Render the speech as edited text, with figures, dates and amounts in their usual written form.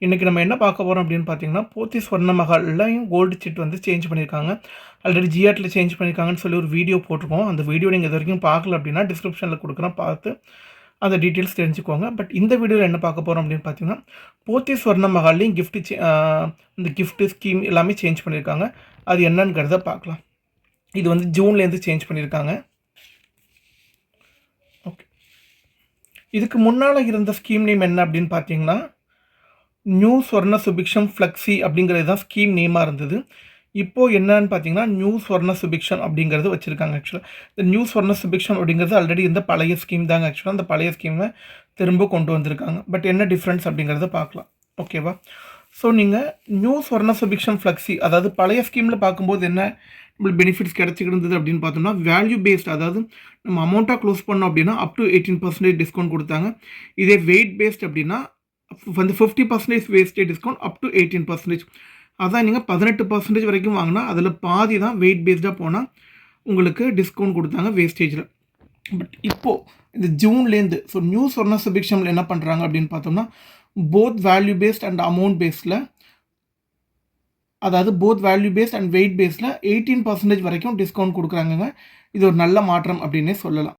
இன்றைக்கி நம்ம என்ன பார்க்க போகிறோம் அப்படின்னு பார்த்தீங்கன்னா, போத்தீஸ் ஸ்வர்ண மஹால்லையும் கோல்டு சிட் வந்து சேஞ்ச் பண்ணியிருக்காங்க. ஆல்ரெடி ஜிஆர்டில சேஞ்ச் பண்ணியிருக்காங்கன்னு சொல்லி ஒரு வீடியோ போட்டிருக்கோம். அந்த வீடியோ நீங்கள் இது வரைக்கும் பார்க்கல அப்படின்னா டிஸ்கிரிப்ஷனில் கொடுக்குறேன், பார்த்து அந்த டீட்டெயில்ஸ் தெரிஞ்சுக்கோங்க. பட் இந்த வீடியோவில் என்ன பார்க்க போகிறோம் அப்படின்னு பார்த்தீங்கன்னா, போத்தீஸ் ஸ்வர்ண மஹால்லையும் இந்த கிஃப்ட்டு ஸ்கீம் எல்லாமே சேஞ்ச் பண்ணியிருக்காங்க. அது என்னங்கிறத பார்க்கலாம். இது வந்து ஜூன்லேருந்து சேஞ்ச் பண்ணியிருக்காங்க. ஓகே, இதுக்கு முன்னால் இருந்த ஸ்கீம் நேம் என்ன அப்படின்னு பார்த்தீங்கன்னா, நியூ ஸ்வர்ண சுபிக்ஷம் ஃப்ளெக்ஸி அப்படிங்கிறது தான் ஸ்கீம் நேமாக இருந்தது. இப்போது என்னன்னு பார்த்தீங்கன்னா, நியூ ஸ்வர்ண சுபிக்ஷன் அப்படிங்கிறது வச்சுருக்காங்க. ஆக்சுவலாக இந்த நியூ ஸ்வர்ண சுபிக்ஷன் அப்படிங்கிறது ஆல்ரெடி இந்த பழைய ஸ்கீம் தாங்க. ஆக்சுவலாக அந்த பழைய ஸ்கீமை திரும்ப கொண்டு வந்திருக்காங்க. பட் என்ன டிஃப்ரென்ஸ் அப்படிங்கிறத பார்க்கலாம். ஓகேவா? ஸோ நீங்கள் நியூ ஸ்வர்ண சுபிக்ஷன் ஃப்ளெக்ஸி, அதாவது பழைய ஸ்கீமில் பார்க்கும்போது என்ன நம்மளுக்கு பெனிஃபிட்ஸ் கிடச்சிக்கிட்டு இருந்தது அப்படின்னு பார்த்தோம்னா, வேல்யூ பேஸ்ட், அதாவது நம்ம அமௌண்ட்டாக க்ளோஸ் பண்ணோம் அப்படின்னா அப் டு 18% டிஸ்கவுண்ட் கொடுத்தாங்க. இதே வெயிட் பேஸ்ட் அப்படின்னா வந்து 50% வேஸ்டேஜ் டிஸ்கவுண்ட் அப் டு 18%. அதான் நீங்கள் 18% வரைக்கும் வாங்கினா அதில் பாதி தான் வெயிட் பேஸ்டாக போனால் உங்களுக்கு டிஸ்கவுண்ட் கொடுத்தாங்க வேஸ்டேஜில். பட் இப்போது இந்த ஜூன்லேருந்து ஸோ நியூ சொர்ண சுபிக்ஷமில் என்ன பண்ணுறாங்க அப்படின்னு பார்த்தோம்னா, both value based and amount பேஸில், அதாவது both value based and weight பேஸில் 18% வரைக்கும் டிஸ்கவுண்ட் கொடுக்குறாங்கங்க. இது ஒரு நல்ல மாற்றம் அப்படின்னே சொல்லலாம்.